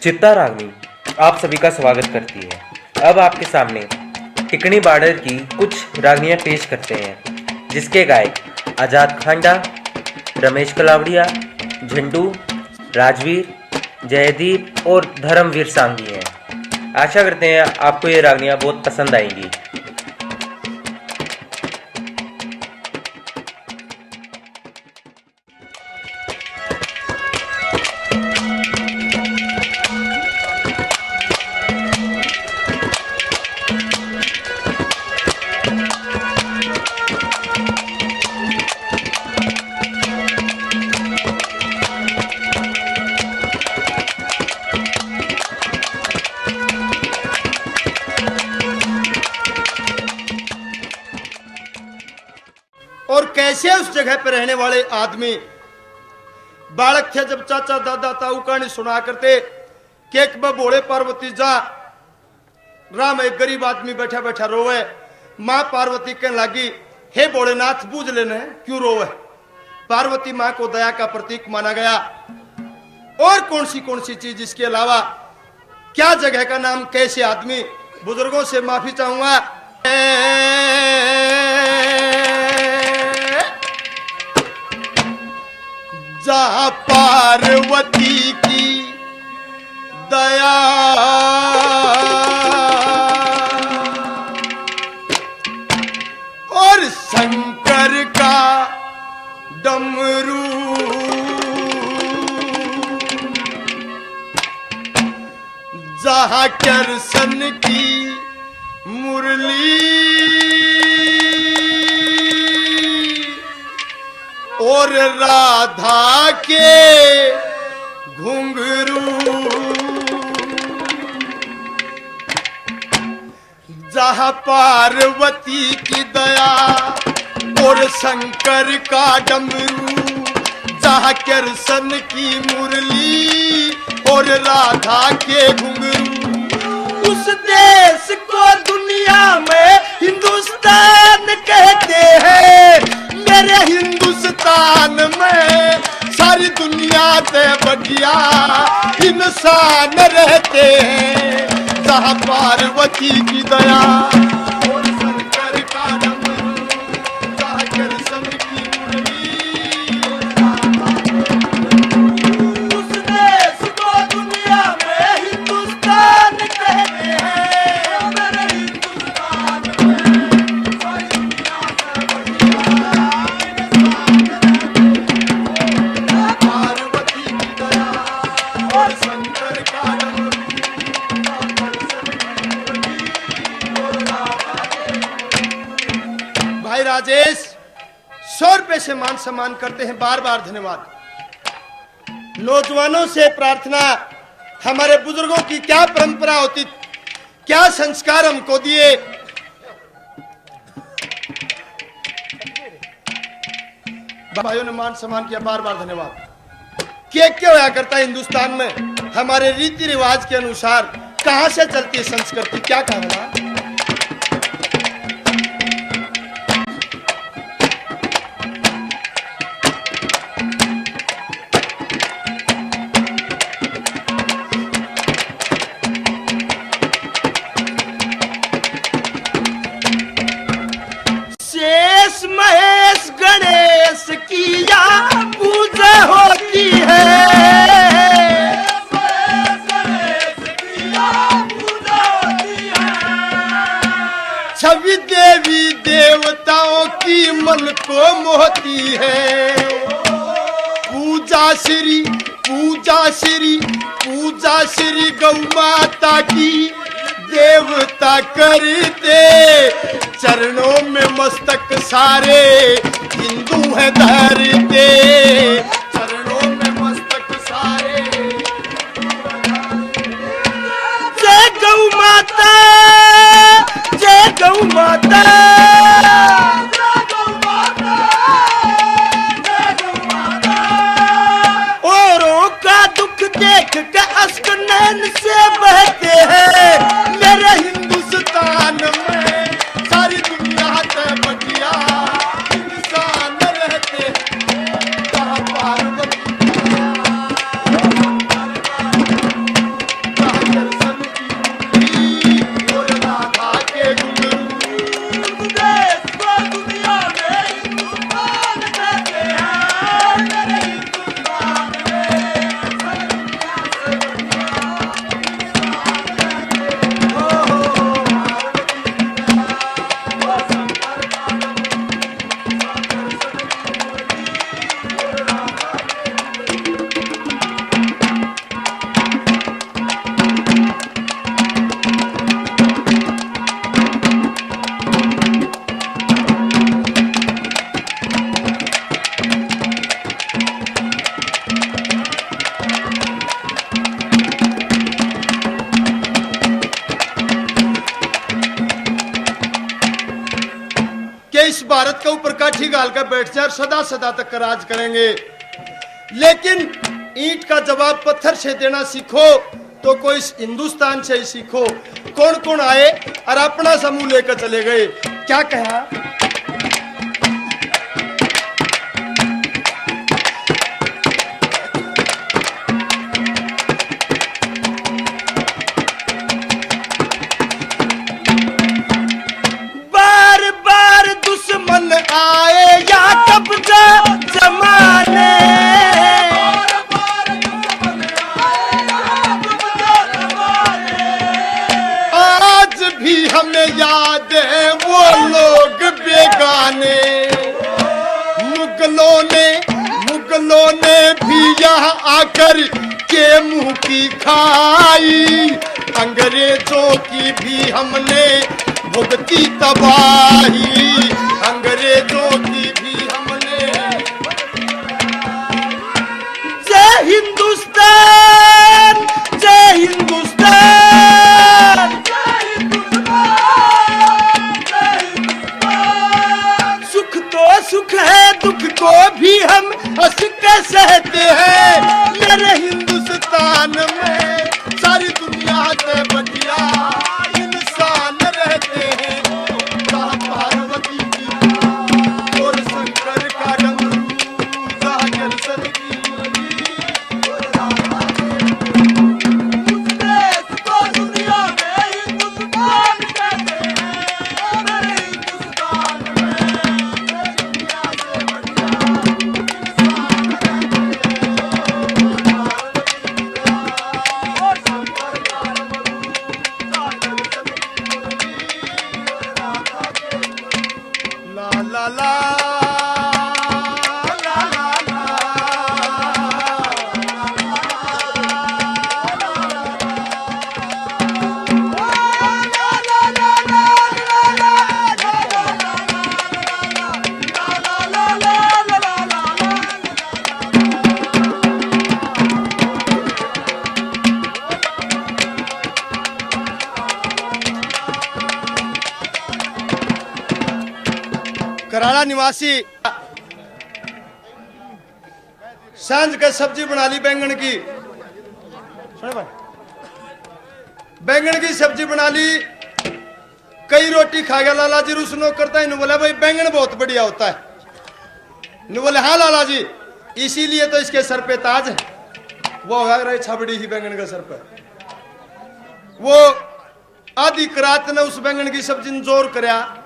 चित्ता रागनी आप सभी का स्वागत करती है। अब आपके सामने टिकणी बॉर्डर की कुछ रागनियाँ पेश करते हैं, जिसके गायक आज़ाद खांडा, रमेश कलावड़िया, झंडू, राजवीर, जयदीप और धर्मवीर सांगी हैं। आशा करते हैं आपको ये रागनियाँ बहुत पसंद आएंगी। और कैसे उस जगह पर रहने वाले आदमी बालक थे, जब चाचा दादा ताऊ कहानी सुना करते कि एक भोले पार्वती जा राम एक गरीब आदमी बैठा बैठा रोवे। माँ पार्वती कहने लगी, हे भोलेनाथ बूझ लेने क्यों रोवे। पार्वती माँ को दया का प्रतीक माना गया। और कौन सी चीज इसके अलावा, क्या जगह का नाम, कैसे आदमी, बुजुर्गों से माफी चाहूंगा। जहाँ पार्वती की दया और शंकर का डमरू, जहाँ कृष्ण की मुरली और राधा के घुंघरू, जहाँ पार्वती की दया और शंकर का डमरू, जहाँ कृष्ण की मुरली और राधा के घुंघरू, उस देश को दुनिया में हिंदुस्तान कहते हैं। मेरे हिंदुस्तान में सारी दुनिया से बढ़िया इंसान रहते हैं। जहाँ पार्वती की दया और शंकर का डमरू, जहाँ कृष्ण की मुरली, उस देश को दुनिया में हिंदुस्तान कहते हैं। मेरे हिंदुस्तान में सारी दुनिया से बढ़िया पार्वती की दया और शंकर का डमरू। भाई राजेश 100 रुपए से मान सम्मान करते हैं, बार बार धन्यवाद। नौजवानों से प्रार्थना, हमारे बुजुर्गों की क्या परंपरा होती, क्या संस्कार हमको दिए। भाइयों ने मान सम्मान किया, बार बार धन्यवाद। क्या होया करता है हिंदुस्तान में, हमारे रीति रिवाज के अनुसार कहां से चलती है संस्कृति, क्या कहना। शेष महेश गणेश की या पूजा होती है। छवि देवी देवताओं की मन को मोहती है। पूजा श्री गौ माता की देवता करते, चरणों में मस्तक सारे हिंदू है धरते। चरणों में मस्तक सारे, जय गौ माता, जय गौ माता, जय गौ माता, जय गौ माता। औरों का दुख देख के अश्क नैन से बहते हैं। मेरे हिंदुस्तान में सारी दुनिया से बढ़िया इंसान रहते हैं। जहाँ पार्वती भारत के ऊपर काठी गाल कर बैठ जाए और सदा सदा तक राज करेंगे। लेकिन ईंट का जवाब पत्थर से देना सीखो तो कोई हिंदुस्तान से ही सीखो। कौन कौन आए और अपना समूह लेकर चले गए। क्या कहा? बार बार दुश्मन आए या कब्जा जमाने, हमें याद है वो लोग बेगाने। मुगलों ने भी यहाँ आकर के मुंह की खाई, अंग्रेजों की भी हमने भुगती तबाही, अंग्रेजों की भी हमने। जय हिंदुस्तान, जय हिंदुस्तान। सुख है दुख को भी हम हंस के सहते हैं। मेरे हिंदुस्तान में सारी दुनिया से बढ़िया इंसान रहते हैं। जहाँ पार्वती की और शंकर का डमरू, जहाँ जलसन की मुरली और राधा उस देश को दुनिया में हिंदुस्तान कहते हैं। मेरे हिंदुस्तान में कराड़ा निवासी सांझ का सब्जी बना ली बैंगन की। बैंगन की सब्जी बना ली, कई रोटी खा गया। लाला जी रुसनो करता है, बोला भाई बैंगन बहुत बढ़िया होता है। बोले हाँ लाला जी, इसीलिए तो इसके सर पे ताज है। वो है रही छबड़ी ही बैंगन के सर पे। वो आधी रात ने उस बैंगन की सब्जी ने जोर करया,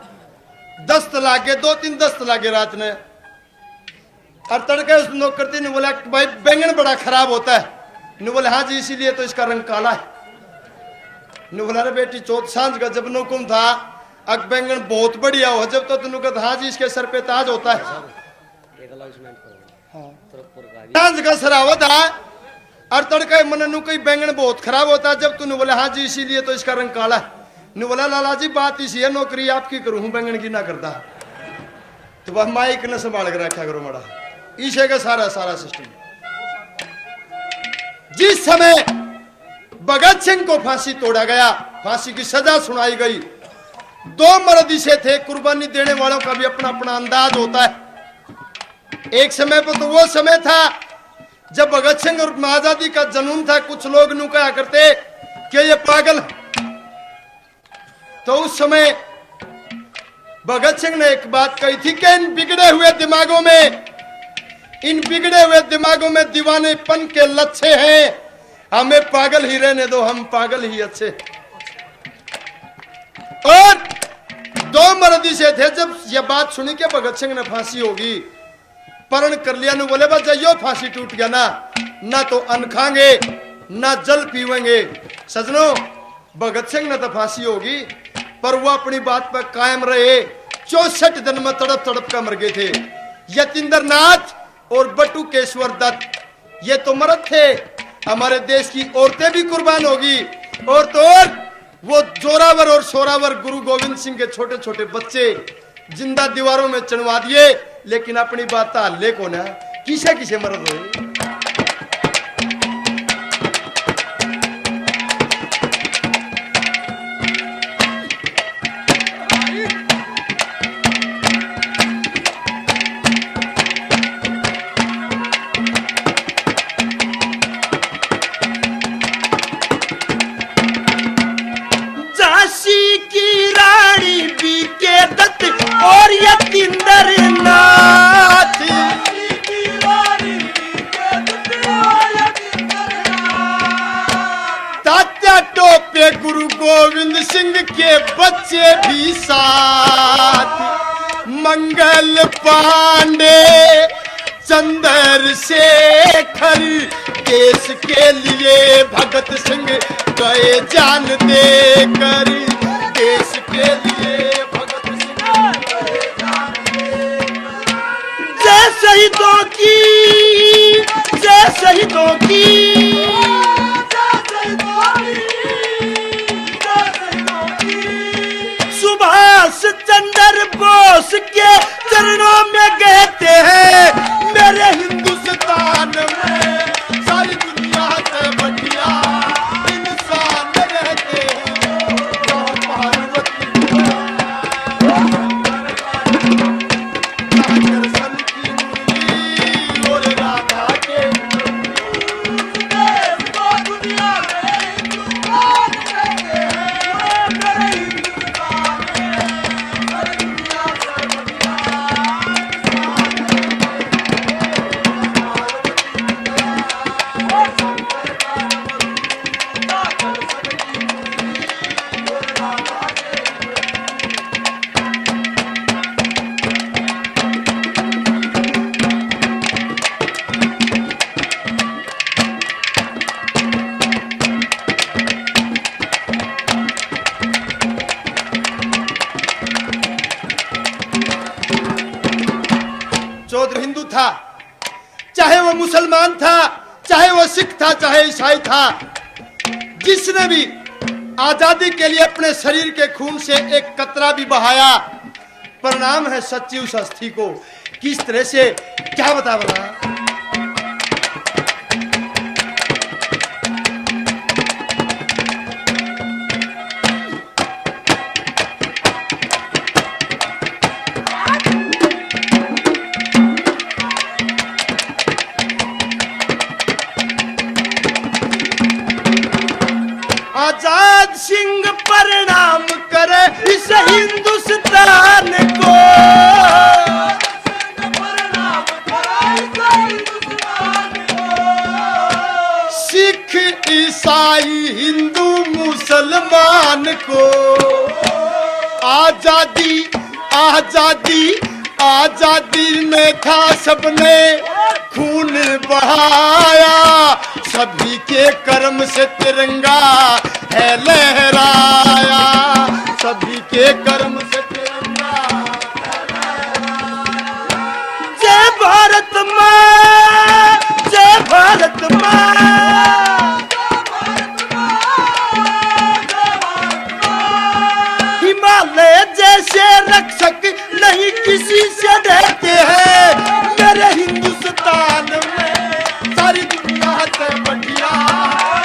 दस्त लागे, 2-3 दस्त लागे रात ने। और तड़के उस नौकरती ने बोला भाई बैंगन बड़ा खराब होता है। ने बोले हाँ जी, इसीलिए तो इसका रंग काला है। ने बोला रे बेटी, चौथ सांझ का जब नौकुम था अग बैंगन बहुत बढ़िया हो, जब तो तुम कहता हाँ जी इसके सर पे ताज होता है। सांझ का सरावत है और तड़के मन नु कोई बैंगन बहुत खराब होता है, जब तूने बोला हाँ जी इसीलिए तो इसका रंग काला है। ने बोला लाला जी बात इसी है, नौकरी आपकी करूं, बैंगन की ना करता। तो वह माइक न संभाल कर रखा करो मड़ा, ईशे का सारा सिस्टम। जिस समय भगत सिंह को फांसी तोड़ा गया, फांसी की सजा सुनाई गई, 2 मर्द इसे थे। कुर्बानी देने वालों का भी अपना अपना अंदाज होता है। एक समय पर तो वो समय था जब भगत सिंह और आजादी का जुनून था। कुछ लोग नु कहा करते कि ये पागल। तो उस समय भगत सिंह ने एक बात कही थी कि इन बिगड़े हुए दिमागों में दीवानेपन के लच्छे हैं, हमें पागल ही रहने दो, हम पागल ही अच्छे। और 2 मर्दी से थे। जब यह बात सुनी कि भगत सिंह ने फांसी होगी, परण कर लिया, नु बोले बस जाइयो, फांसी टूट गया ना तो अन्न खाएंगे ना जल पीवेंगे। सजनों, भगत सिंह ने तो फांसी होगी, पर वो अपनी बात पर कायम रहे। 64 दिन में तड़प कर मर गए थे। यतीन्द्र नाथ और बटुकेश्वर दत्त ये तो मर्द थे। हमारे देश की औरतें भी कुर्बान होगी। और तो और वो जोरावर और शोरावर गुरु गोविंद सिंह के छोटे छोटे बच्चे जिंदा दीवारों में चढ़वा दिए, लेकिन अपनी बात हल्ले को ना किसे किसे मर्द हो। गुरु गोविंद सिंह के बच्चे भी साथ, मंगल पांडे, चंद्रशेखर, देश के लिए भगत सिंह गए जान देकर, देश के लिए भगत सिंह गए जान देकर। जय शहीदों की, जय शहीदों की, सुभाष चंद्र बोस के चरणों में कहते हैं, मेरे हिंदुस्तान में सारी दुनिया से बढ़िया इंसान रहते हैं। जहाँ पार्वती कृष्ण की मुरली और राधा के दुनिया चौधरी हिंदू था, चाहे वो मुसलमान था, चाहे वो सिख था, चाहे ईसाई था, जिसने भी आजादी के लिए अपने शरीर के खून से एक कतरा भी बहाया, प्रणाम है सच्ची उस अस्थि को। किस तरह से क्या बता बता आजाद सिंह प्रणाम करे इस हिंदुस्तान को, सिख ईसाई हिंदू मुसलमान को। आजादी आजादी आजादी में था सबने खून बहाया, सभी के कर्म से तिरंगा है लहराया, सभी के कर्म से तिरंगा है लहराया। जय भारत माँ, जय भारत माँ, हिमालय जैसे रक्षक नहीं किसी से डरते हैं, मेरे हिंदुस्तान में सारी दुनिया से बढ़िया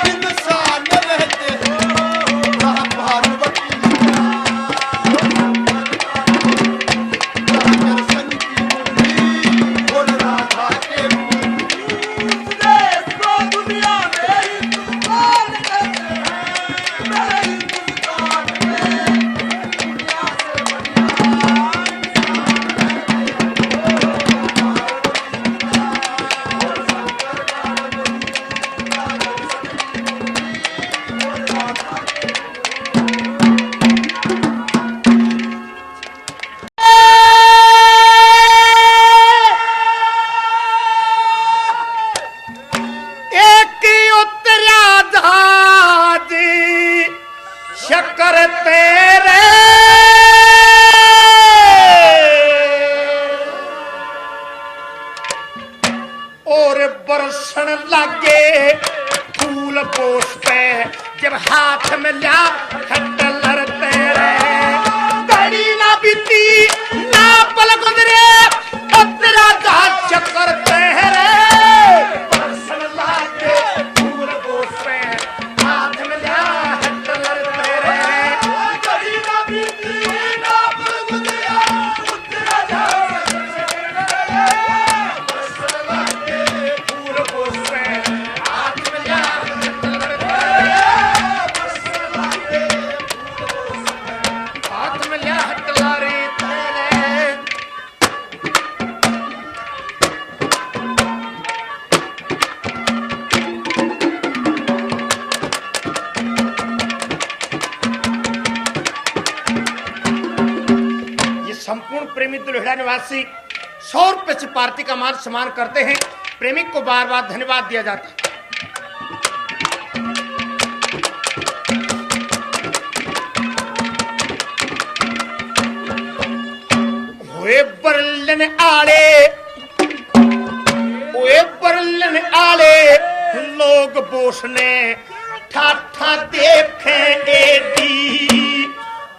इंसान रहते हैं। जहाँ पार्वती कृष्ण की मुरली और राधा के देश को दुनिया में हिंदुस्तान कहते हैं, मेरे हिंदुस्तान में दुनिया से बढ़िया। शक्कर तेरे और बरसन लागे फूल पोस पे, जब हाथ में लिया खट्टर तेरे, घड़ी ना बीती ना पल गुजरे, तेरा दांत चक्कर तेरे, बरसन लागे फूल पोस पे, हाथ में लिया खट्टर तेरे, घड़ी ना बीती ना पल गुजरे, तेरा दांत बरसन लागे फूल पोस पे, हाथ में लिया खट्टर तेरे, बरसन लागे हाथ में लिया हटलारी तेरे। प्रेमी दुल्हेड़ा निवासी 100 रुपए से पार्टी का मान सम्मान करते हैं। प्रेमिक को बार बार धन्यवाद दिया जाता है। ओए बरलन आले लोग बोसने ठाठा देखे एडी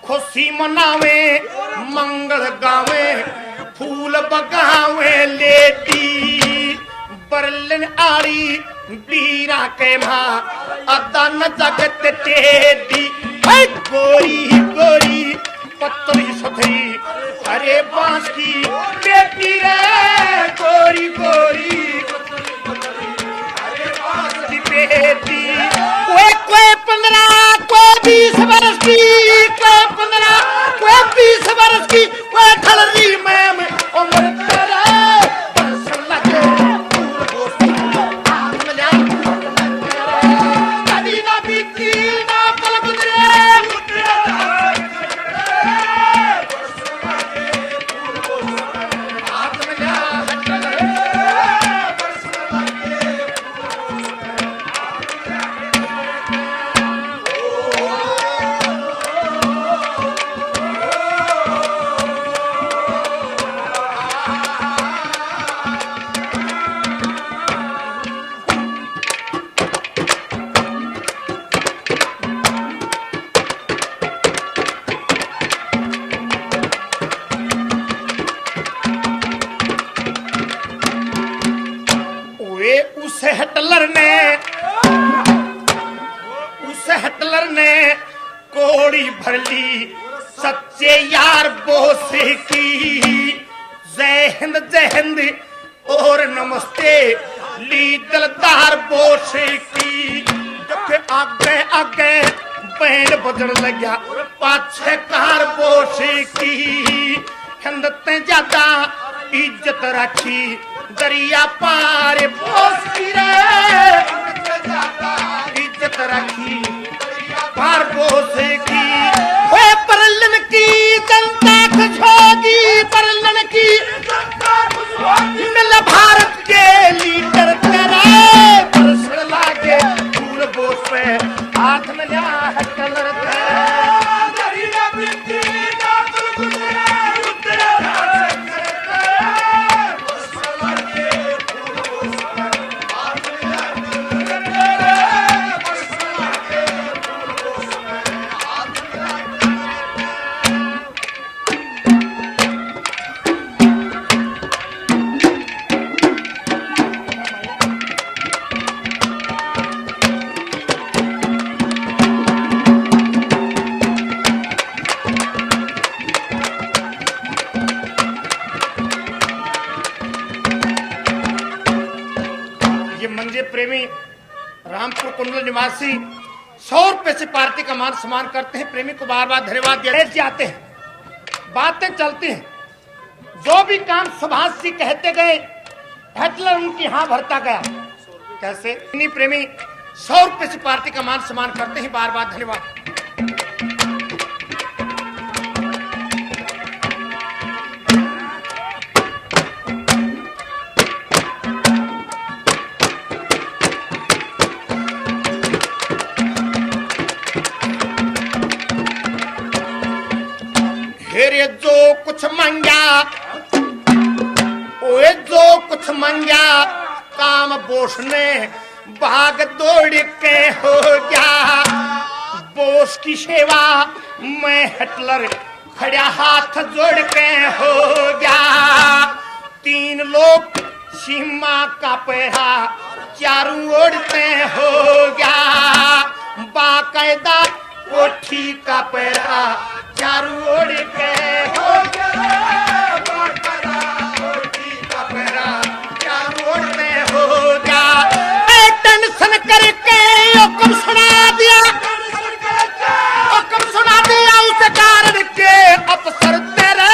खुशी मनावे मंगल गावे फूल बगावे लेडी बरलन आली बीरा के मां अदन जगत टेडी गोरी गोरी पत्तरी सथरी अरे बांस की बेटी रे गोरी गोरी अरे बांस की बेटी कोई 15 कोई 20 वर्ष की कोई 15 कोई 20 वर्ष की कोई ठलरी मैम उम्र तेरा बरस लगे कभी ना बीती ना पल गुजरे उस हिटलर ने कोड़ी भर ली सच्चे यार बोसे की जय हिंद और नमस्ते ली दिलदार बोसे की जब आगे आगे बैंड बजन लगा पाछे कार बोसे की हिंदते ज्यादा इज्जत रखी दरिया पार बोसी रे इज्जत रखी पार बोसे की वे परलन की जनता खुशहोगी परलन की मिल भारत के लीडर तेरे बरसड़ लागे फूल बोस पे हाथ में लिया है कलर प्रेमी रामपुर कुंडल निवासी 100 रुपए से पार्टी का मान सम्मान करते हैं। प्रेमी को बार बार धन्यवाद दिए जाते हैं। बातें चलती हैं। जो भी काम सुभाष जी कहते गए हिटलर उनकी हाँ भरता गया। कैसे प्रेमी 100 रुपए से पार्टी का मान सम्मान करते हैं। बार बार धन्यवाद। जो कुछ मंगा ओए जो कुछ मंगा काम बोस ने भाग दौड़ के हो गया। बोस की सेवा मैं हिटलर खड़ा हाथ जोड़ के हो गया। 3 लोग सीमा का पहरा चारों ओर से हो गया। बाकायदा कोठी का पहरा चारों ओर के हो गया। कोठी का पहरा चारों ओर से हो गया। टेंशन करके हुक्म सुना दिया उस कारण के अफसर तेरे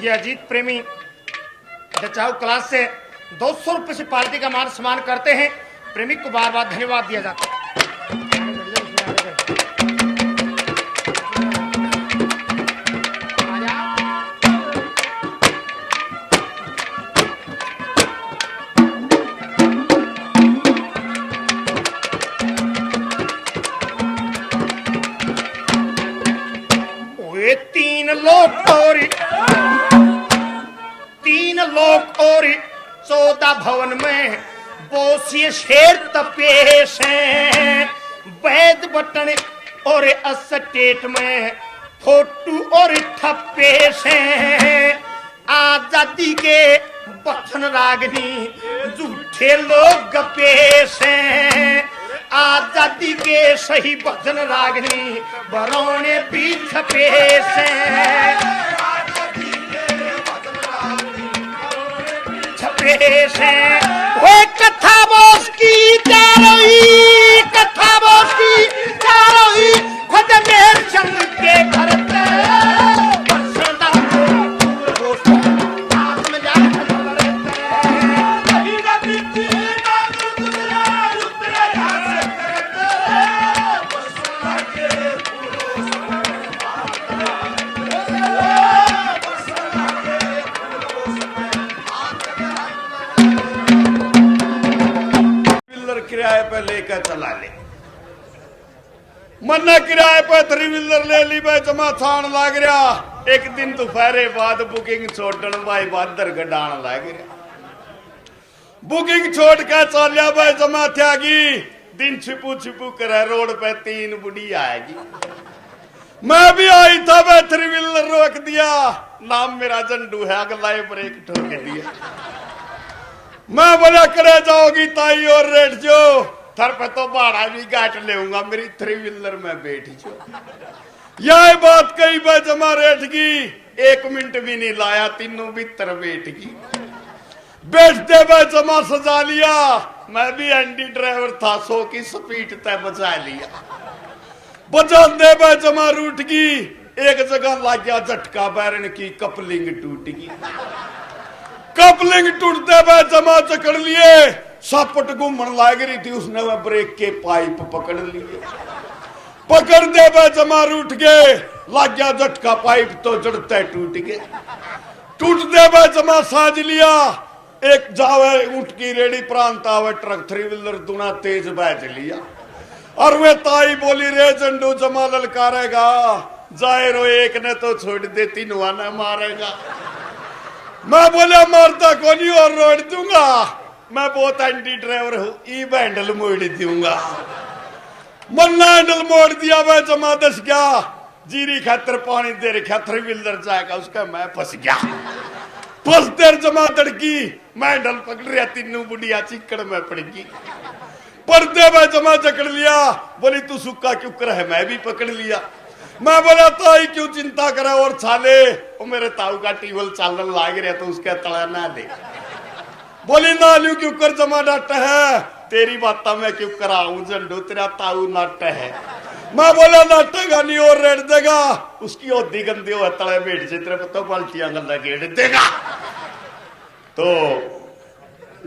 ये अजीत प्रेमी बचाओ क्लास से 200 रुपए से पार्टी का मान सम्मान करते हैं। प्रेमी को बार बार धन्यवाद दिया जाता है। ओए तीन लोग और 14 भवन में बोसिए शेर तपेश हैं। वैद बटन और अस्टेट में फोटू और ठपेश हैं। आजादी के बचन रागनी झूठे लोग पेश हैं। आजादी के सही बचन रागनी बरौने भी छपेश हैं। छपेश हैं। वो कथा बोस की जा रही, कथा बोस की जा रही। खुद मेर चंद के घर पे बसंता हाथ में जा किराए पे लेकर चला ले। मन्ना किराए पे 3 व्हीलर ले ली भाई जमा थान लाग रहा। एक दिन दोपहरे बाद बुकिंग छोड़न भाई बादर गडान लाग रहा। बुकिंग छोड़ के चलिया भाई जमा त्यागी। दिन छिपू छिपू करे रोड पे 3 बुढ़ी आएगी। मैं भी आई था भाई 3 व्हीलर रोक दिया। नाम मेरा झंडू है, अगला ब्रेक ठोक दिया। मैं बोला करे जाओगी ताई और रेट जो थर पे तो भाड़ा भी गाट लेऊंगा, मेरी 3 व्हीलर में बैठ जो। यह बात कही भाई जमा रेट की 1 मिनट भी नहीं लाया, तीनों भीतर बैठ गई। बैठते भाई जमा सजा लिया। मैं भी एंटी ड्राइवर था, 100 की स्पीड तय बचा लिया। बचाते भाई जमा रूट की एक जगह लग गया झटका, बैरन की कपलिंग टूट गई। कपलिंग टूटते हुए जमा चकड़ लिए। सापट घूमन लाग रही थी, उसने वह ब्रेक के पाइप पकड़ लिए। पकड़ते हुए जमा रूठ गए, लग गया झटका, पाइप तो जड़ते टूट गए। टूटते हुए जमा साज लिया। एक जावे ऊंट की रेडी प्रांत आवे ट्रक 3 व्हीलर दुना तेज बैच लिया। और वे ताई बोली रे झंडू जमा ललकारेगा, जाए रो एक ने तो छोड़ दे, 3 ने मारेगा। मैं बोला मारता को नहीं और रोड दूंगा, मैं बहुत एंटी ड्राइवर हूं, ई हैंडल मोड़ दूंगा। मन्ना हैंडल मोड़ दिया। मैं जमा दस गया। जीरी खातर पानी दे रखा, 3 व्हीलर जाएगा उसका, मैं फंस गया। फंस देर जमा तड़की, मैं हैंडल पकड़ रहा, 3 बुढ़िया चिक्कड़ में पड़ गई। पड़ते मैं जमा जकड़ लिया। बोली तू सुक्का क्यों कर है, मैं भी पकड़ लिया। मैं बोला ताई क्यों चिंता करे और छाले, वो मेरे ताऊ का टीवल चालन लाग रहा तो उसका तला ना दे। बोली नालू क्यों कर जमा डट है, तेरी बात मैं क्यों कराऊं झंडू, तेरा ताऊ नट है। मैं बोला नटेगा नहीं और रेट देगा, उसकी ओदी गंदी हो तले बैठ से तेरे तो पलटियां गंदा गेट देगा। तो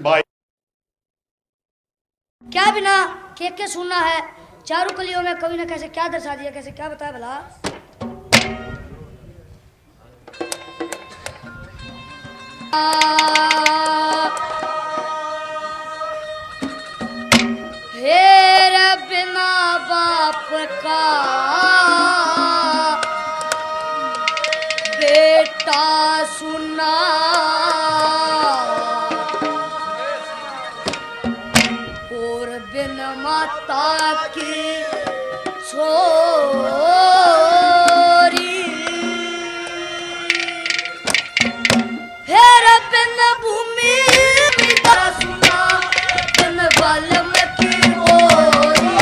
भाई क्या बिना केक के सुनना है, चारों कलियों में कवि ने कैसे क्या दर्शा दिया, कैसे क्या बताया भला। हेरा बिना बाप का बेटा सुना, और बिन माता की छोरी, हेरा बिन भूमि मिता सुना, बिन बालम की ओरी।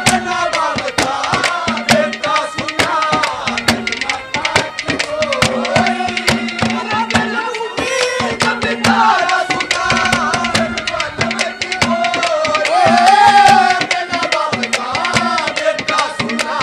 बिना बाप का बेटा सुना, बिन माता की छोरी, बिन भूमि मिता सुना, बिन बालम की ओरी। बिना बाप का बेटा सुना,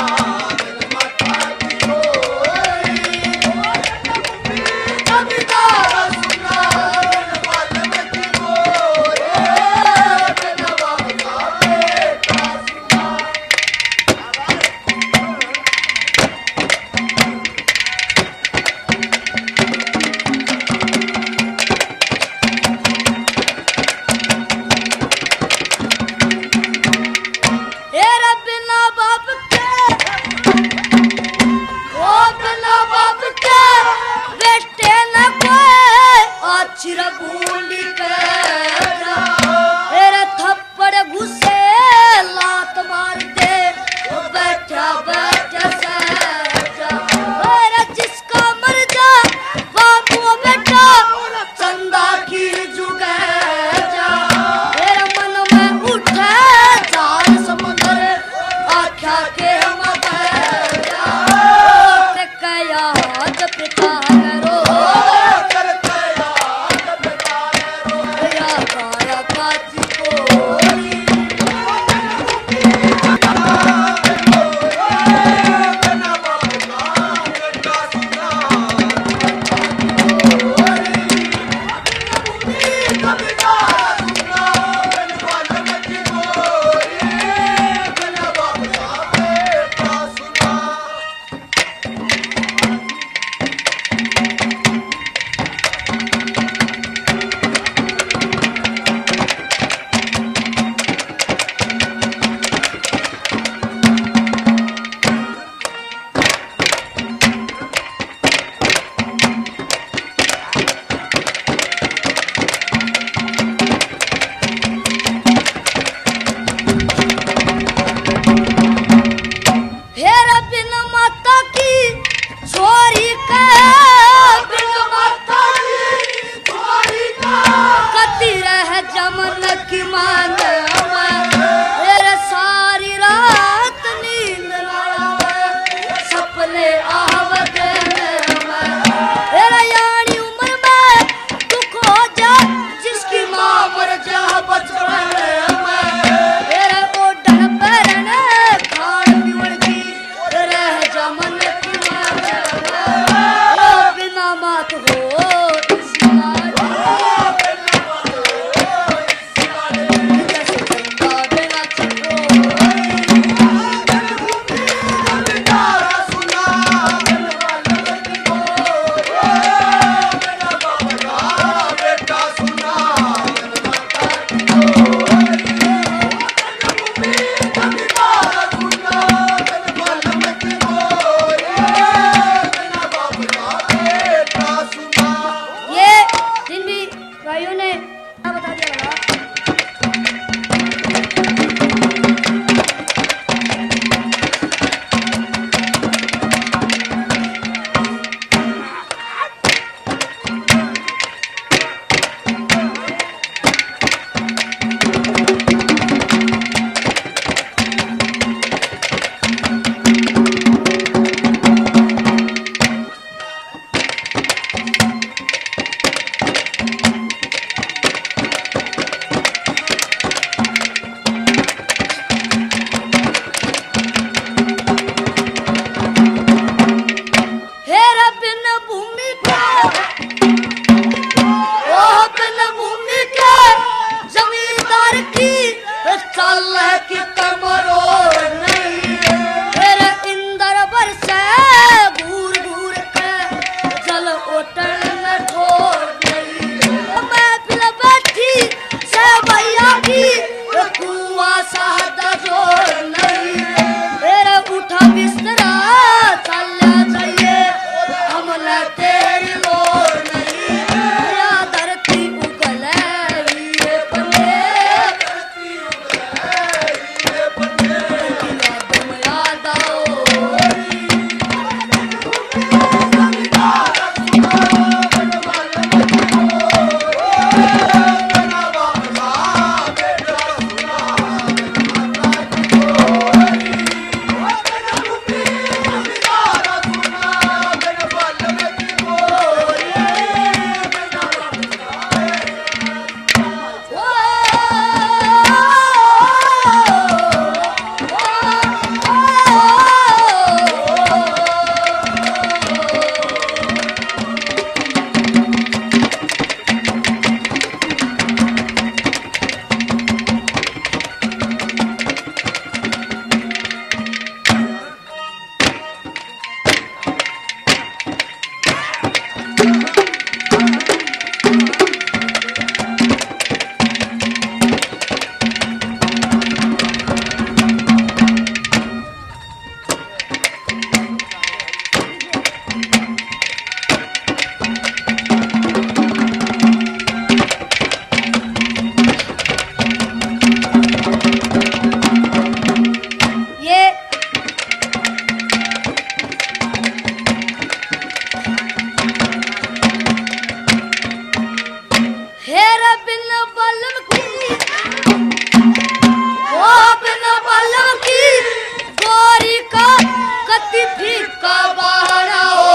का बहाना हो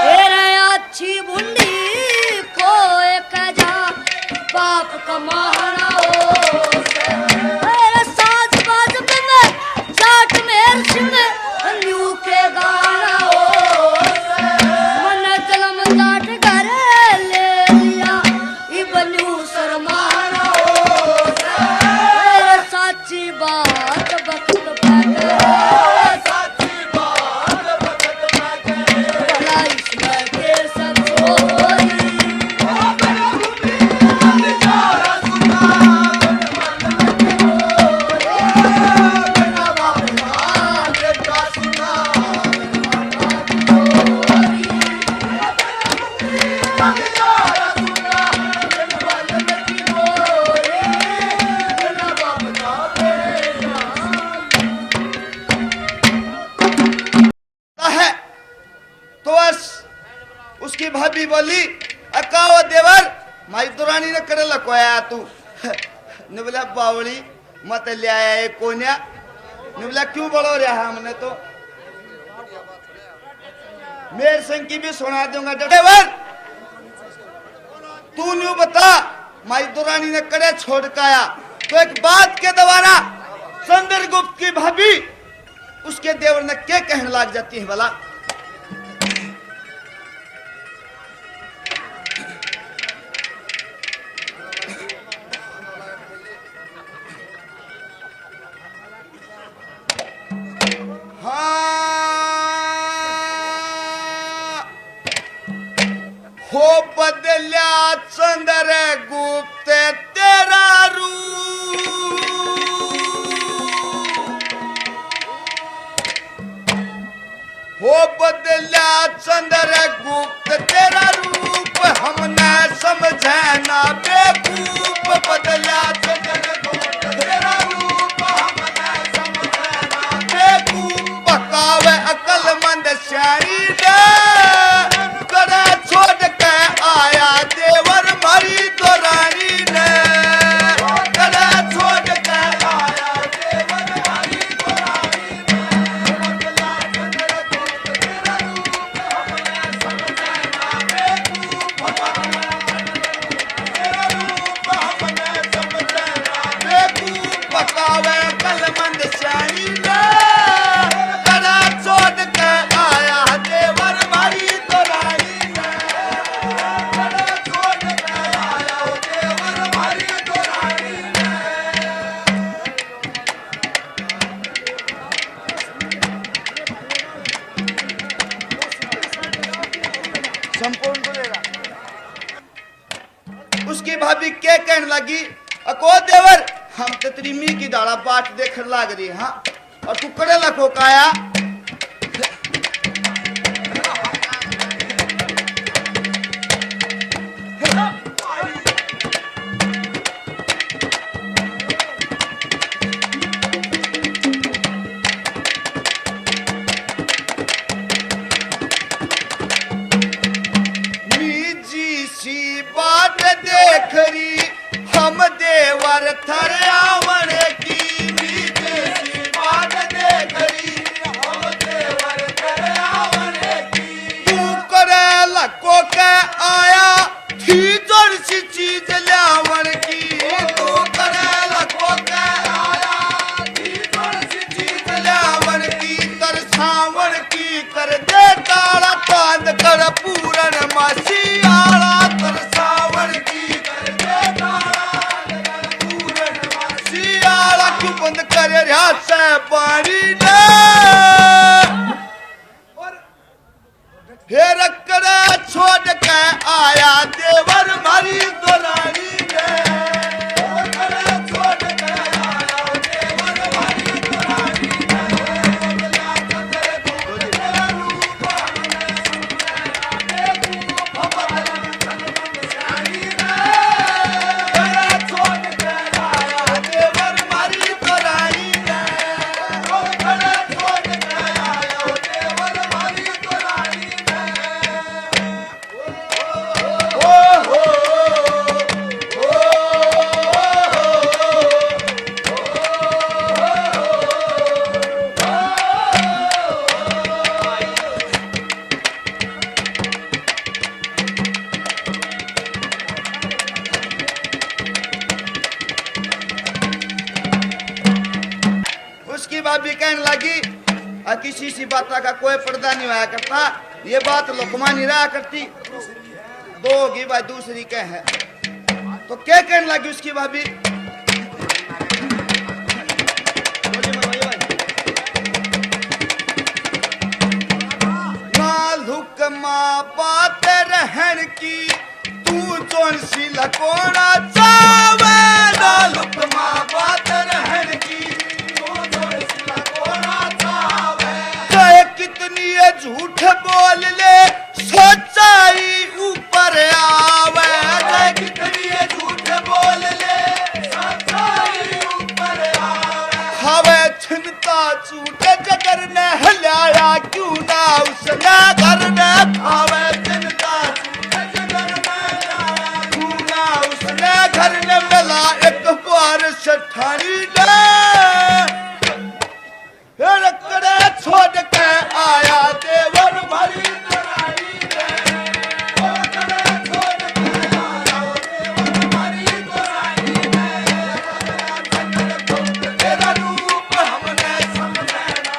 तेरे अच्छी बुंडी को एक जा बाप कमाना हो तेरे साज बाज में जाट मेर सिंह न्यू के गाना हो मन जलम जाट घर ले लिया इबन्यू शर्माना हो तेरे साची बात वक्त पे भला इसमें के सब होई है तो बस उसकी भाभी बोली अकाओ देवर माई दुरानी ने करे लकोया तू ने बोला बावली मत ले आया ये कोन्या ने बोला क्यों बोलो रहा है हमने तो मेरे संग की भी सुना दूंगा देवर तू न्यू बता माई दुरानी ने करे छोड़ काया तो एक बात के दोबारा चंद्रगुप्त की भाभी उसके देवर ने क्या कहने लग जाती है भला हाँ हो बदल्या चंद्रगुप्त तेरा रूप हो बदल्या चंद्रगुप्त तेरा रूप हमने समझे ना बेवकूफ बदल्या चंद्रगुप्त तेरा रूप हमने समझे ना बेवकूफ बकावे अकलमंद शायरी ने करे छोड़ के आया देवर मारी दुरानी ने करे छोड़ के आया देवर मारी दुरानी ने बदला चंद्रगुप्त तेरा रूप हमने समझे ना बेवकूफ तेरा रूप हमने समझे ना बेवकूफ बकावे कलमंद शाही ने करे छोड़ के आया देवर मारी दुरानी ने करे छोड़ के आया देवर मारी दुरानी ने संपूर्ण बोलेगा उसकी भाभी क्या कहने लगी अको देवर हम तो तेरी मी की डाला बाट देखने लग रही हाँ और तू कड़े लखो काया मीजी सी बाट देख रही हम देवर थर आवण की मीजी सी बाट देख रही और किसी सी बात का कोई पर्दा नहीं होया करता। ये बात लुकमा नहीं रहा करती। दो होगी भाई, दूसरी क्या है? तो क्या कहने लगी उसकी भाभी? हुक्मा बात रहन की तू जोन सी लकोड़ा चावे नाल हुक्मा बात रहन की तू जोन सी लकोड़ा चावे। चाहे कितनी ये झूठ बोल ले सच्चाई ऊपर आवे। चाहे कितनी ये झूठ बोल ले सच्चाई ऊपर आवे। हवे चिंता झूठ जगर ने हलाया क्यों ना उसने घर ने खावे। चिंता झूठ जगर ने हलाया क्यों ना उसने घर ने मिला एक बार सठानी ने। रकड़े छोड़ के आया देवर भरी तराई ने। रकड़े छोड़ के आया देवर भरी तराई ने। तेरा रूप हमने समझे ना।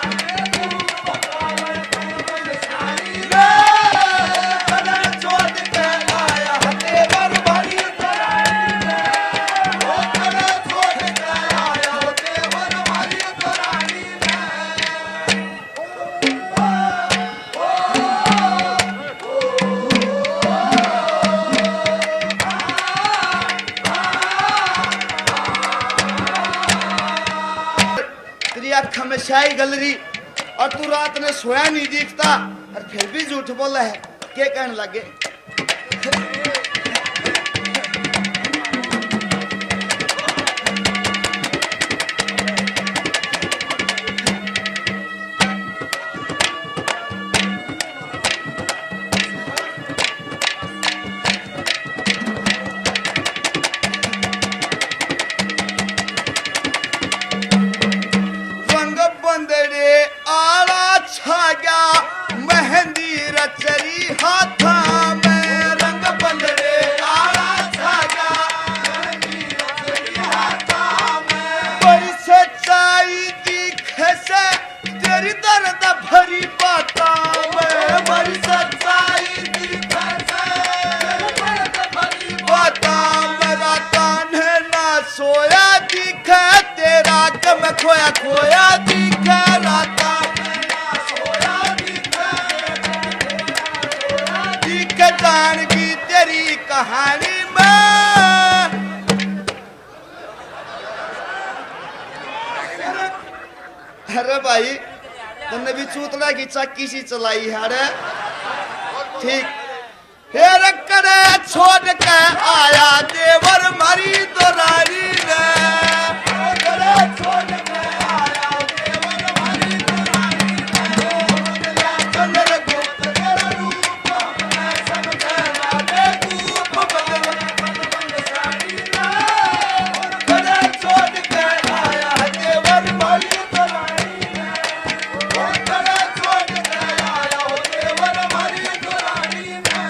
रकड़े छोड़ के आया देवर भरी तराई ने। रकड़े छोड़ के आया देवर भरी तराई ने। तेरी आँख में स्याही गलरी और तू रात ने सोया नहीं दिखता और फिर भी झूठ बोला है। क्या कहने लगे? रंग बंदरे आला छा गया मेहंदी रचरी हाथा में। रंग बंदरे आला छा गया मेहंदी रचरी हाथा में। बड़ी सच्चाई दिखे से तेरी दर्द भरी बाता में। बड़ी सच्चाई दिखे से तेरी दर्द भरी बाता में। राता ने ना सोया दिखे तेरा गम खोया खोया दिखे। राता में ना सोया दिखे दिखे जान की तेरी कहानी में। अरे भाई तुमने भी चूतला की चक्की सी चलाई है। अरे ठीक फिर करे छोड़ के आया देवर मरी तो रानी ने। करे छोड़ के आया देवर मरी तो रानी ने। चंद्रगुप्त तेरा रूप हमने समझे ना। बेवकूफ बंदसारी ने। करे छोड़ के आया देवर मरी तो रानी ने। करे छोड़ के आया देवर मरी तो रानी ने।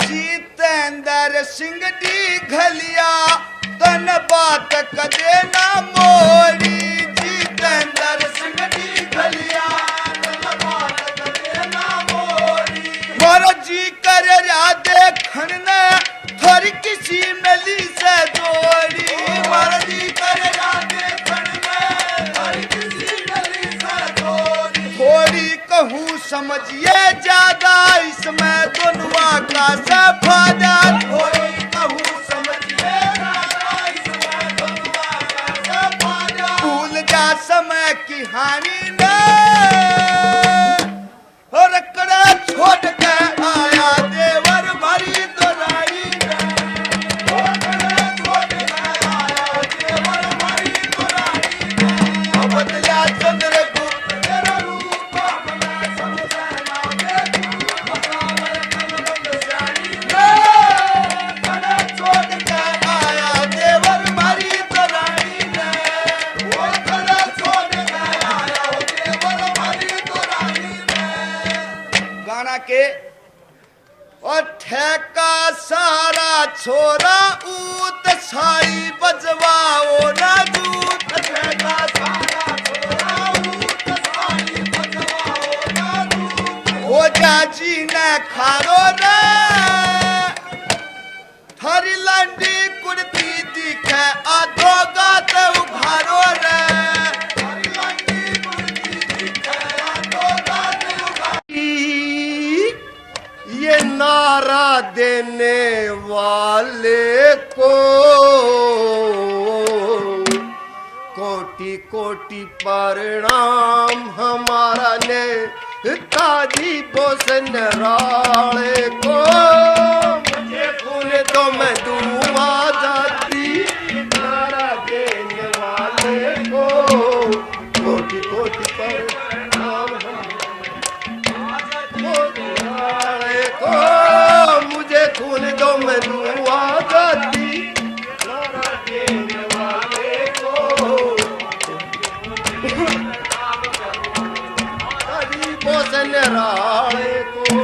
जितेंद्र सिंह दी घलिया तन बात कदे ना मोड़ी। जितेंद्र सिंह दी घलिया तन बात कदे ना मोड़ी। मोर जी कर रा देखन ने थोड़ी किसी मिली से जोड़ी। मोर जी कर रा देखन ने थोड़ी किसी मिली से जोड़ी। थोड़ी कहूँ समझिए ज्यादा इसमें दुनवा का सफादा। थोड़ी कहूँ समझिए ज्यादा इसमें दुनवा का सफादा। भूल जा समय की हानि ने। और रकड़ा छोड़ के आया देवर भरी तो रानी ने। रकड़ा छोड़ के आया देवर है का सारा छोरा ऊत साड़ी बजवाओ ना दूत है का सारा छोरा ऊत साड़ी बजवाओ ना दूत हो जाजी ने खारो रे थारी लंडी कुर्ती दिखे आधो गाते उघारो रे थारी लंडी कुर्ती दिखे आधो गाते उघारो ये नारा देने वाले को कोटि कोटि प्रणाम हमारा ने ताजी बोसन राले को मुझे खून तो मैं दूँ आजादी नारा देने वाले को कोटि कोटि प्रणाम को मुझे खून दो मैं दूँ आजादी नारा देने वाले को ताजी बोसन राले को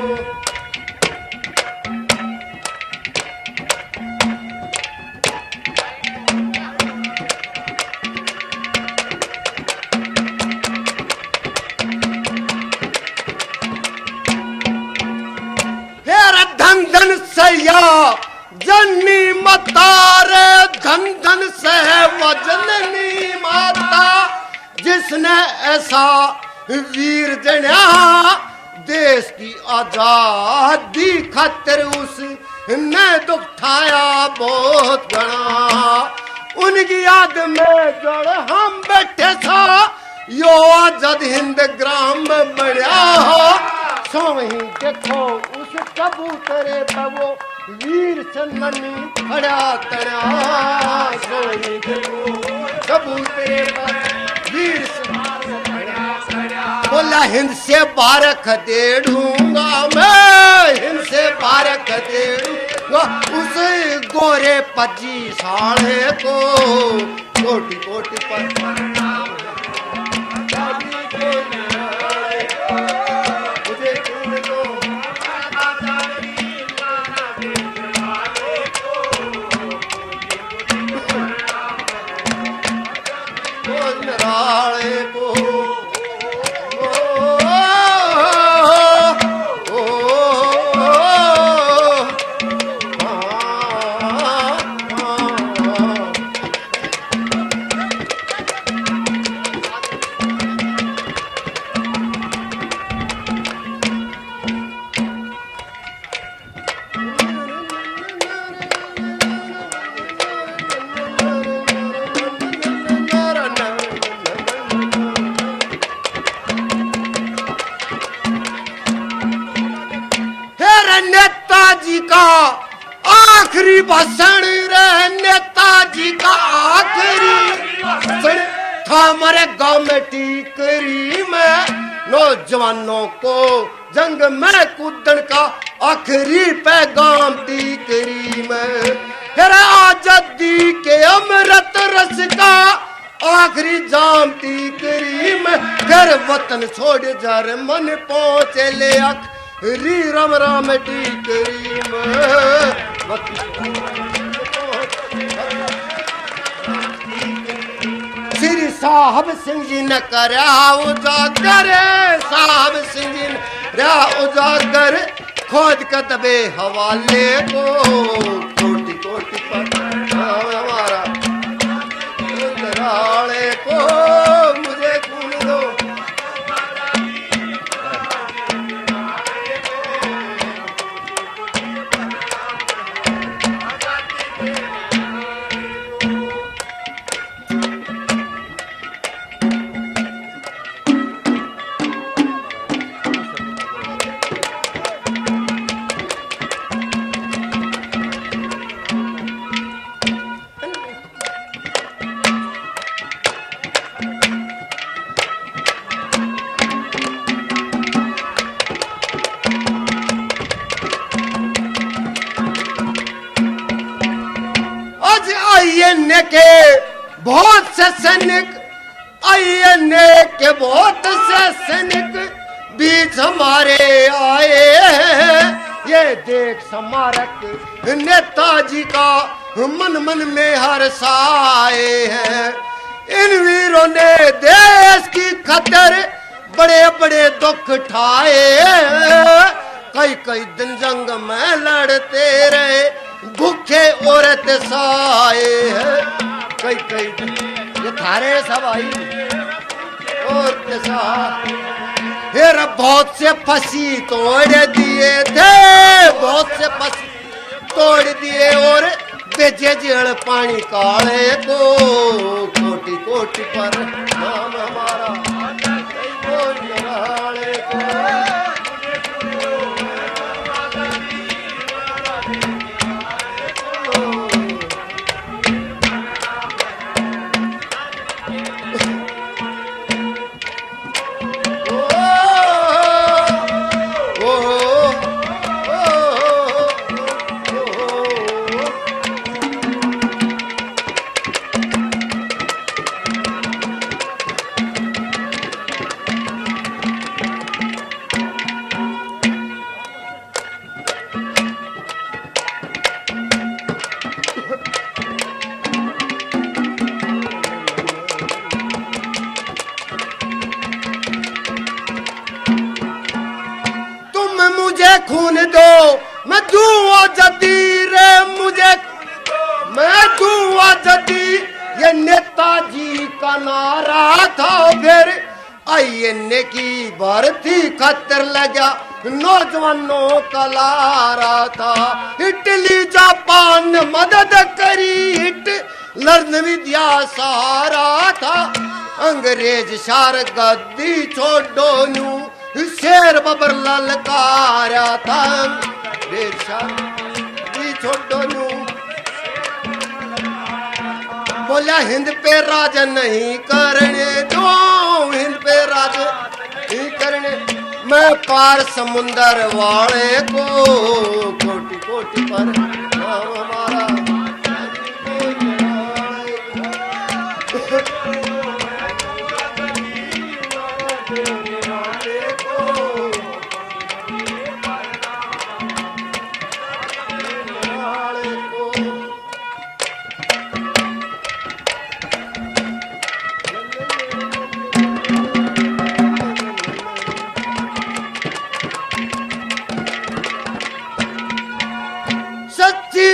धन धन सया जननी मतारे धन धन से वजननी माता जिसने ऐसा वीर जन्या देश की आजादी खातिर उसने दुख उठाया बहुत घना उनकी याद में जड़ हम बैठे था यो आजाद हिंद ग्राम बढ़िया हो सो वहीं देखो उस कबूतरे पे वो वीर चंदनी खड़ा तड़ा सो वहीं देखो कबूतरे पे वीर बोला हिंद से बारक दे दूंगा मैं हिंद से बारक दे दूंगा उस गोरे पजी साढ़े को कोटि कोटि पर नेताजी का आखिरी भाषण रे नेताजी का आखिरी भाषण था हमारे गांव में टीकरी में नौजवानों को जंग में कूदन का आखिरी पैगाम टीकरी में फिर आजादी के अमृत रस का आखिरी जाम टीकरी में फिर वतन छोड़ जर मन पहुंचे ले री राम राम टीकरी में श्री साहब सिंह जी ने करया उजागर साहब सिंह जी ने रा उजागर खोद कर दबे हवाले को कोटि कोटि पर हमारा राले को मुझे खून दो आईएनए के बहुत से सैनिक आईएनए के बहुत से सैनिक बीच हमारे आए हैं ये देख स्मारक नेताजी का मन मन में हर्षाए हैं। इन वीरों ने देश की खातिर बड़े बड़े दुख ठाए, कई कई दिन जंग में लड़ते रहे, भूखे औरत साए हैं। कई कई दिन ये थारे सब आई औरत साए, फिर बहुत से फंसी तोड़ दिए थे, बहुत से फंसी तोड़ दिए और बेचे जेल पानी काले को। कोटि कोटि पर नाम हमारा काले को। खून दो मैं दूं आजादी रे मुझे, मैं दूं आजादी, ये नेताजी का नारा था। फिर आईएनए की भर्ती खातिर लगा नौजवानों का लारा था। इटली जापान ने मदद करी, हिटलर ने विद्या सहारा था। अंग्रेज शार गद्दी छोड़ो न्यू शेर बबर ललकारा था। छोड़ो नू बोला हिंद पे राज नहीं करने दो, हिंद पे राज नहीं करने। मैं पार समुंदर वाले को कोटि कोटि पर नाम हमारा।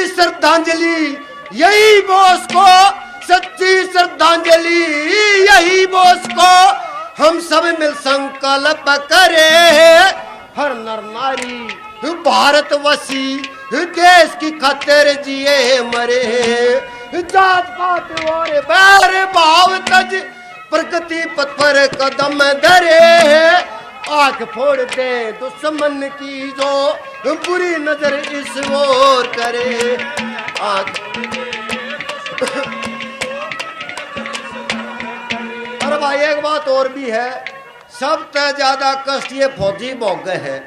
श्रद्धांजलि यही बोस को, सच्ची श्रद्धांजलि यही बोस को। हम सब मिल संकल्प करें, हर नर नारी भारतवासी देश की खातिर जिए मरे। जात पात और बैर भाव तज प्रगति पथ पर कदम धरे। आंख फोड़ दे दुश्मन की जो बुरी नजर इस ओर करे। अरे भाई एक बात और भी है, सबसे ज्यादा कष्ट ये फौजी भोगे है।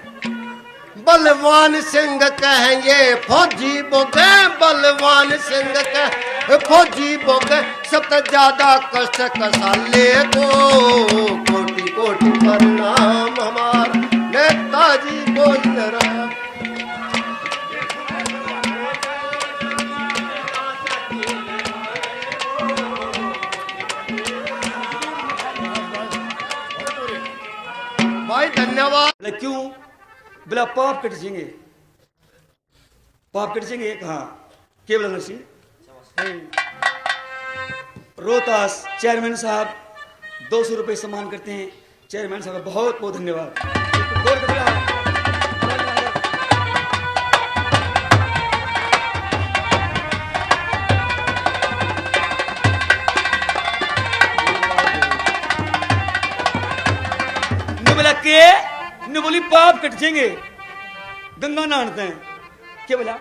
बलवान सिंह कहेंगे फौजी भोगे, बलवान सिंह कहे फौजी भोगे। सबसे ज्यादा कष्ट कसाले को कोटि कोटि प्रणाम हमारा नेताजी बोल रहा। भाई धन्यवाद। क्यों बोला पाप कट जाएंगे, पाप कट जाएंगे। कहा केवल नरसिंह रोहतास चेयरमैन साहब 200 रुपये सम्मान करते हैं। चेयरमैन साहब का बहुत बहुत धन्यवाद। ने बोली पाप कट जाएंगे, गंगा नहाते हैं। क्या बोला?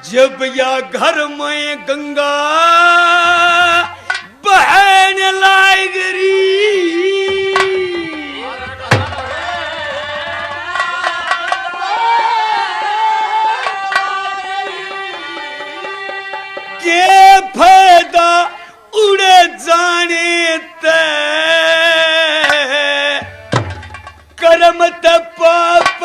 जब या घर में गंगा बहन लाएगी, के फायदा उड़े जाने ते कर्म त पाप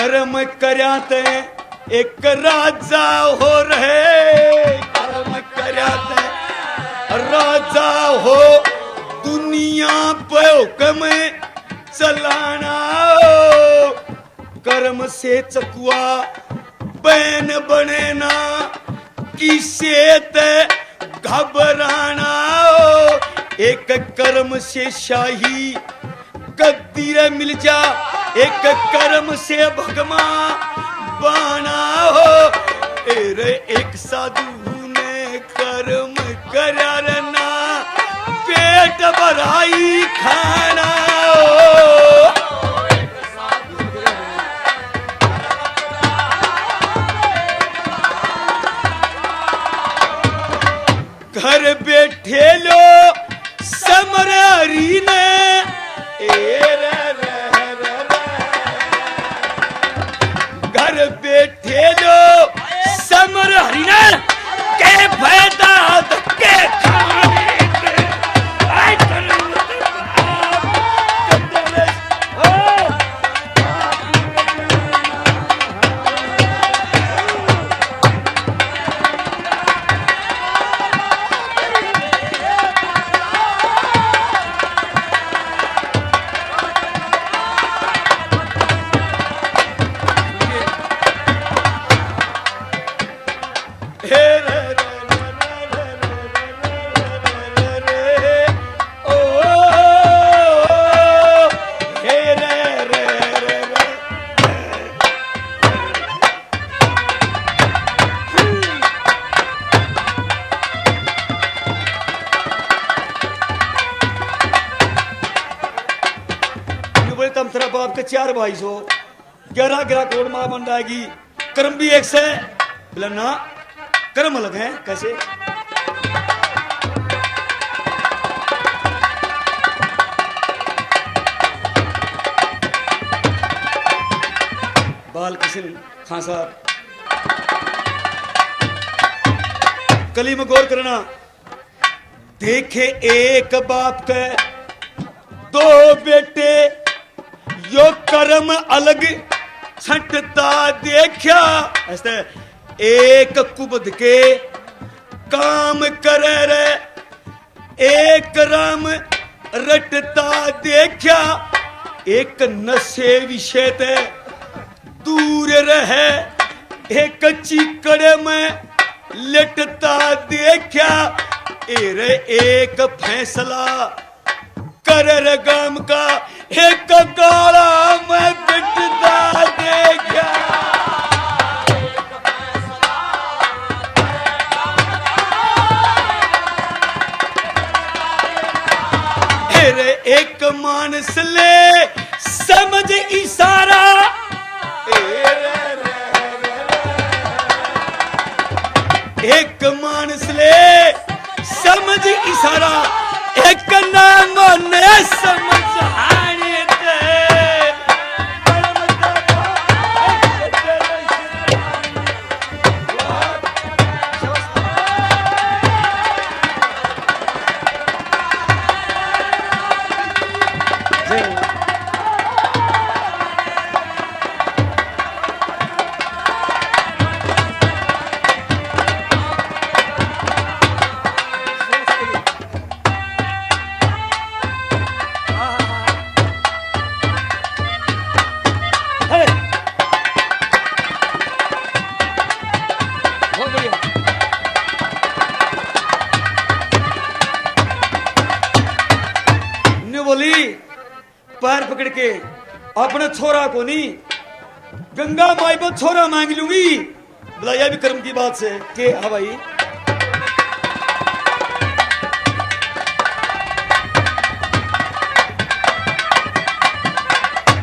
कर्म कराते एक राजा हो रहे, कर्म कराते राजा हो, दुनिया पे हुक्म चलाना हो। कर्म से चकुआ बैन बने ना, किसे ते घबराना हो। एक कर्म से शाही गद्दी रे मिल जा, एक कर्म से भगमा बाना हो। एरे एक साधु ने कर्म करा ना, पेट भराई खाना हो। घर बैठे लो समरारी ने, घर बैठे लो समरारी ने, के फायदा धक्के खाने के। तम तेरा बाप के 4 भाई सो 11 करोड़ मां बन जाएगी। कर्म भी एक से बोला ना, कर्म अलग है। कैसे? बालकृष्ण खान साहब, कली में गौर करना। देखे एक बाप के 2 बेटे, यो कर्म अलग छटता देखा। ऐसे एक कुबद के काम करे रे, एक राम रटता देखा। एक नशे विषय ते दूर रहे, एक चिकड़े में लटता देखा। एरे एक फैसला कर गाम का, एक गाला में बिटता देखा। एरे एक मानस ले समझ इशारा, एक मानस ले समझ इशारा, एक नाम ने समझ हाने ते। बोली पैर पकड़ के अपने छोरा को नहीं, गंगा माई पर छोरा मांग लूंगी। बोला यह भी कर्म की बात से के। हाँ भाई,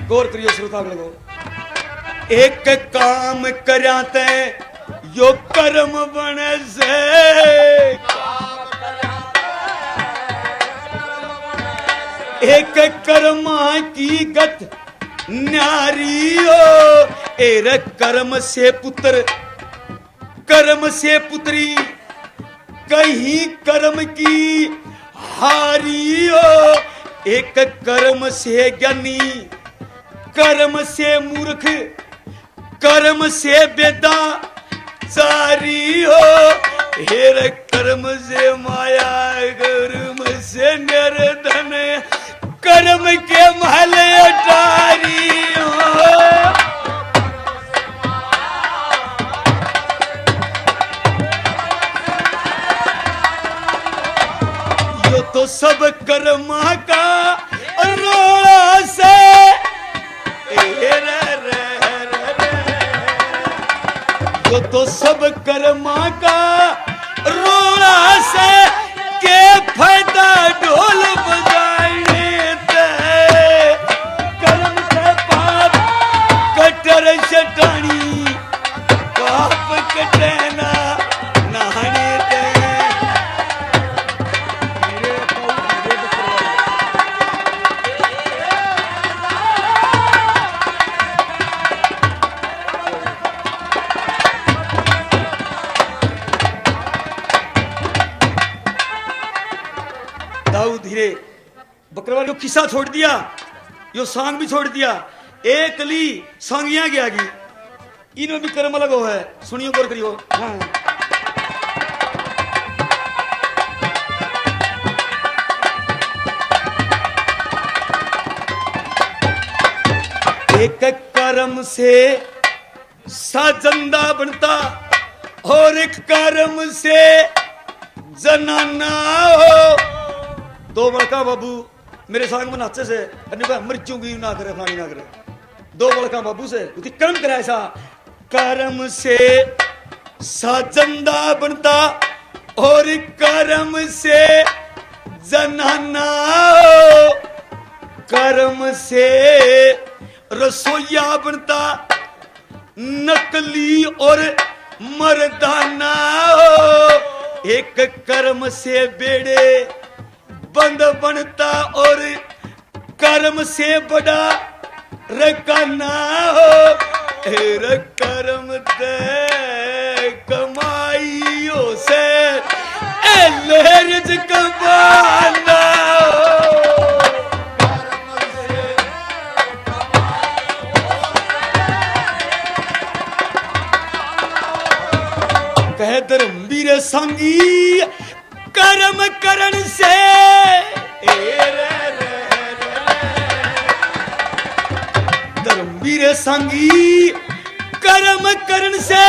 गौर करियो श्रोता लोगों। एक काम कराते यो कर्म बने से, एक कर्मा की गत न्यारी हो। एर कर्म से पुत्र, कर्म से पुत्री, कहीं कर्म की हारी हो। एक कर्म से ज्ञानी, कर्म से मूर्ख, कर्म से बेदा सारी हो, हेर कर्म से माया, कर्म से निर्धन, कर्म के महल अटारी हो। यो तो सब कर्मा का रोड़ा से यो तो सब कर्मा का रोड़ा से के फायदा ढोल बजाने ते, कर्म से पाप कटर चटानी, पाप कटना नहाने ते। दाऊ धीरे बकरवाल यो किस्सा छोड़ दिया, यो सांग भी छोड़ दिया, एक ली सांगिया गया की, इनमें भी कर्म अलग हो है। सुनियो गौर करियो। हाँ। एक कर्म से साजंदा बनता और एक कर्म से जनाना हो। दो बड़का बाबू मेरे संग में नाचे से मृत्यु भी ना करे, फलानी ना करे। दो बड़का बाबू से कर्म करे ऐसा, कर्म से साजंदा बनता और कर्म से जनाना हो, कर्म से रसोईया बनता नकली और मर्दाना हो। एक कर्म से बेड़े बंद बनता और कर्म से बड़ा रकाना हो। कर्म ते कमाइयों से लहरज कमाना हो। कह धर्मवीर संगी कर्म करण से धर्मवीर संगी कर्म करण से